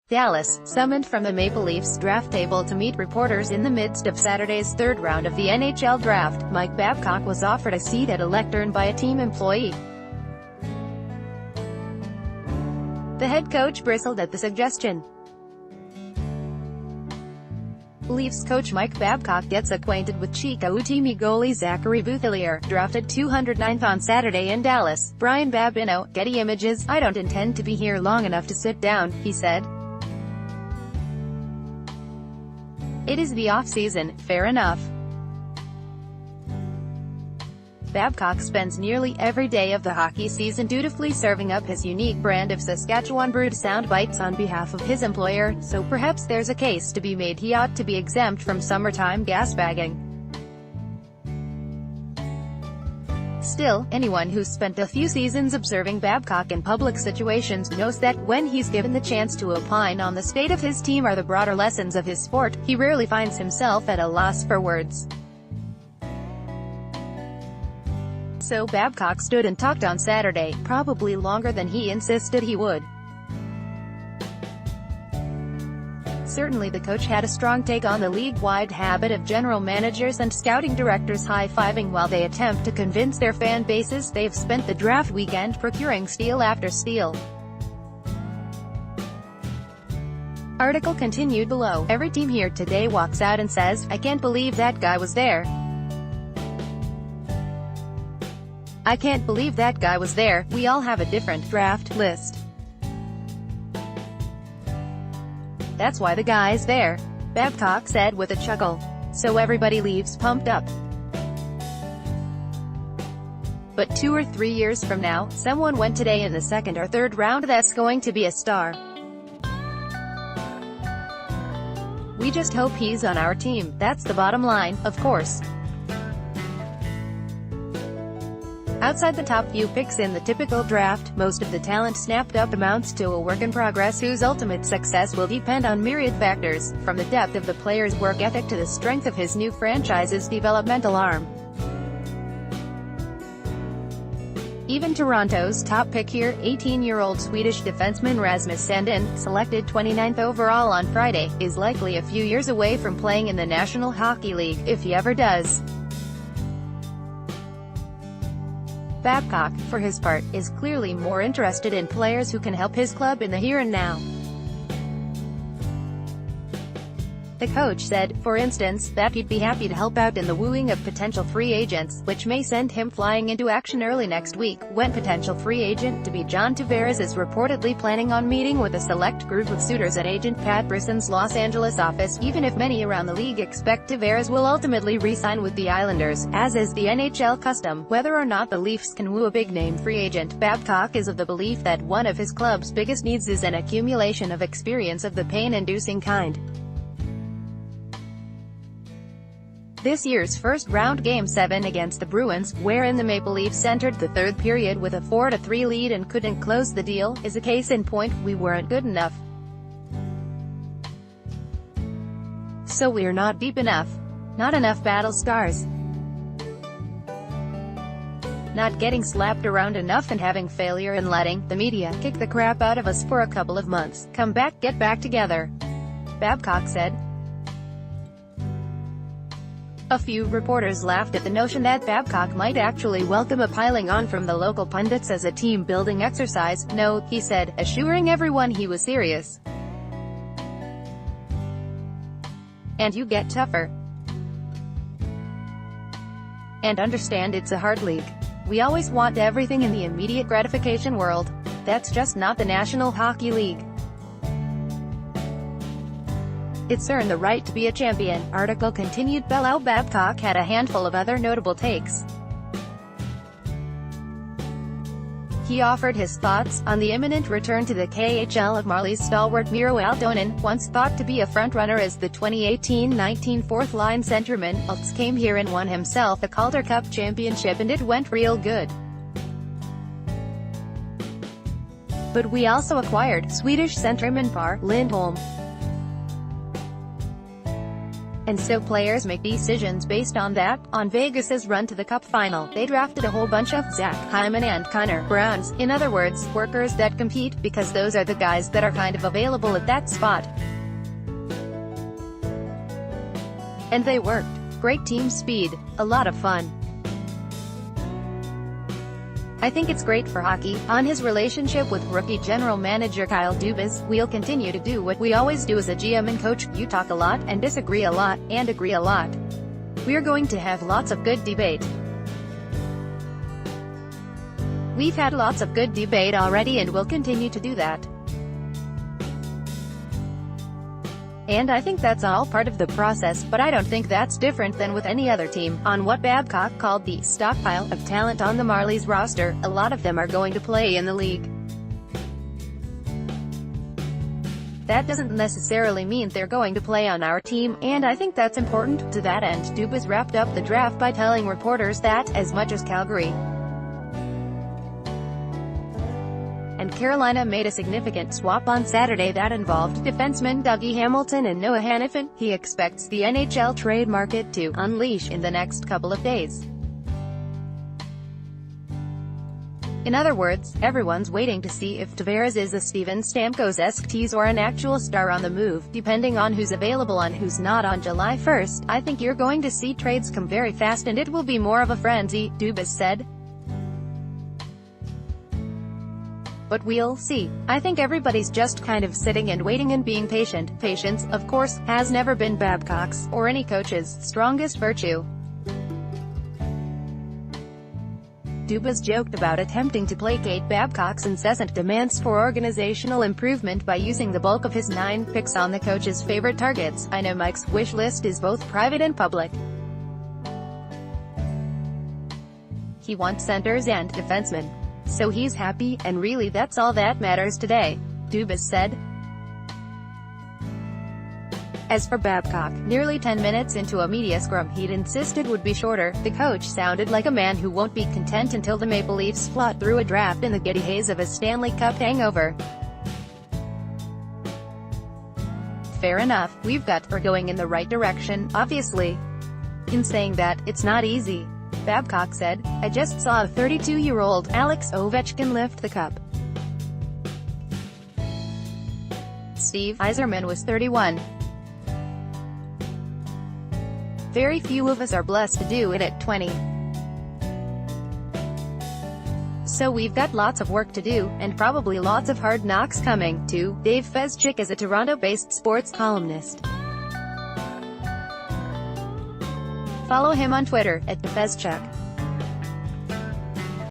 Dallas, summoned from the Maple Leafs draft table to meet reporters in the midst of Saturday's third round of the NHL draft, Mike Babcock was offered a seat at a lectern by a team employee. The head coach bristled at the suggestion. Leafs coach Mike Babcock gets acquainted with Chicoutimi goalie Zachary Bouthillier, drafted 209th on Saturday in Dallas. Brian Babino, Getty Images. "I don't intend to be here long enough to sit down," he said. "It is the off-season, fair enough." Babcock spends nearly every day of the hockey season dutifully serving up his unique brand of Saskatchewan brewed sound bites on behalf of his employer, so perhaps there's a case to be made he ought to be exempt from summertime gasbagging. Still, anyone who's spent a few seasons observing Babcock in public situations knows that, when he's given the chance to opine on the state of his team or the broader lessons of his sport, he rarely finds himself at a loss for words. So Babcock stood and talked on Saturday, probably longer than he insisted he would. Certainly the coach had a strong take on the league-wide habit of general managers and scouting directors high-fiving while they attempt to convince their fan bases they've spent the draft weekend procuring steal after steal. Article continued below. "Every team here today walks out and says, 'I can't believe that guy was there. I can't believe that guy was there.' We all have a different draft list. That's why the guy's there," Babcock said with a chuckle. "So everybody leaves pumped up. But 2 or 3 years from now, someone went today in the second or third round that's going to be a star. We just hope he's on our team. That's the bottom line, of course." Outside the top few picks in the typical draft, most of the talent snapped up amounts to a work in progress whose ultimate success will depend on myriad factors, from the depth of the player's work ethic to the strength of his new franchise's developmental arm. Even Toronto's top pick here, 18-year-old Swedish defenseman Rasmus Sandin, selected 29th overall on Friday, is likely a few years away from playing in the National Hockey League, if he ever does. Babcock, for his part, is clearly more interested in players who can help his club in the here and now. The coach said, for instance, that he'd be happy to help out in the wooing of potential free agents, which may send him flying into action early next week, when potential free agent-to-be John Tavares is reportedly planning on meeting with a select group of suitors at agent Pat Brisson's Los Angeles office. Even if many around the league expect Tavares will ultimately re-sign with the Islanders, as is the NHL custom, whether or not the Leafs can woo a big-name free agent, Babcock is of the belief that one of his club's biggest needs is an accumulation of experience of the pain-inducing kind. This year's first-round Game 7 against the Bruins, wherein the Maple Leafs entered the third period with a 4-3 lead and couldn't close the deal, is a case in point. We weren't good enough. So we're not deep enough. Not enough battle scars. Not getting slapped around enough and having failure and letting the media kick the crap out of us for a couple of months. Come back, get back together," Babcock said. A few reporters laughed at the notion that Babcock might actually welcome a piling on from the local pundits as a team-building exercise. "No," he said, assuring everyone he was serious. "And you get tougher. And understand it's a hard league. We always want everything in the immediate gratification world. That's just not the National Hockey League. It's earned the right to be a champion." Article continued below. Babcock had a handful of other notable takes. He offered his thoughts on the imminent return to the KHL of Marlies stalwart Miro Aaltonen, once thought to be a frontrunner as the 2018-19 fourth-line centerman. Aalts came here and won himself a Calder Cup championship and it went real good. But we also acquired Swedish centerman Per Lindholm. And so players make decisions based on that. On Vegas's run to the Cup final, they drafted a whole bunch of Zach Hyman and Connor Browns, in other words, workers that compete, because those are the guys that are kind of available at that spot. And they worked. Great team speed. A lot of fun. I think it's great for hockey. On his relationship with rookie general manager Kyle Dubas, we'll continue to do what we always do as a GM and coach. You talk a lot, and disagree a lot, and agree a lot. We're going to have lots of good debate. We've had lots of good debate already and we'll continue to do that. And I think that's all part of the process, but I don't think that's different than with any other team. On what Babcock called the stockpile of talent on the Marlies roster, a lot of them are going to play in the league. That doesn't necessarily mean they're going to play on our team, and I think that's important. To that end, Dubas wrapped up the draft by telling reporters that, as much as Calgary and Carolina made a significant swap on Saturday that involved defensemen Dougie Hamilton and Noah Hanifin, he expects the NHL trade market to unleash in the next couple of days. In other words, everyone's waiting to see if Tavares is a Steven Stamkos-esque tease or an actual star on the move. Depending on who's available and who's not on July 1st, I think you're going to see trades come very fast and it will be more of a frenzy, Dubas said. But we'll see. I think everybody's just kind of sitting and waiting and being patient. Patience, of course, has never been Babcock's, or any coach's, strongest virtue. Dubas joked about attempting to placate Babcock's incessant demands for organizational improvement by using the bulk of his 9 picks on the coach's favorite targets. I know Mike's wish list is both private and public. He wants centers and defensemen. So he's happy, and really that's all that matters today, Dubas said. As for Babcock, nearly 10 minutes into a media scrum he'd insisted would be shorter, the coach sounded like a man who won't be content until the Maple Leafs plot through a draft in the giddy haze of a Stanley Cup hangover. Fair enough, we're going in the right direction, obviously. In saying that, it's not easy. Babcock said, I just saw a 32-year-old Alex Ovechkin lift the cup. Steve Yzerman was 31. Very few of us are blessed to do it at 20. So we've got lots of work to do, and probably lots of hard knocks coming, too. Dave Fezchik is a Toronto-based sports columnist. Follow him on Twitter, @Fezchuk.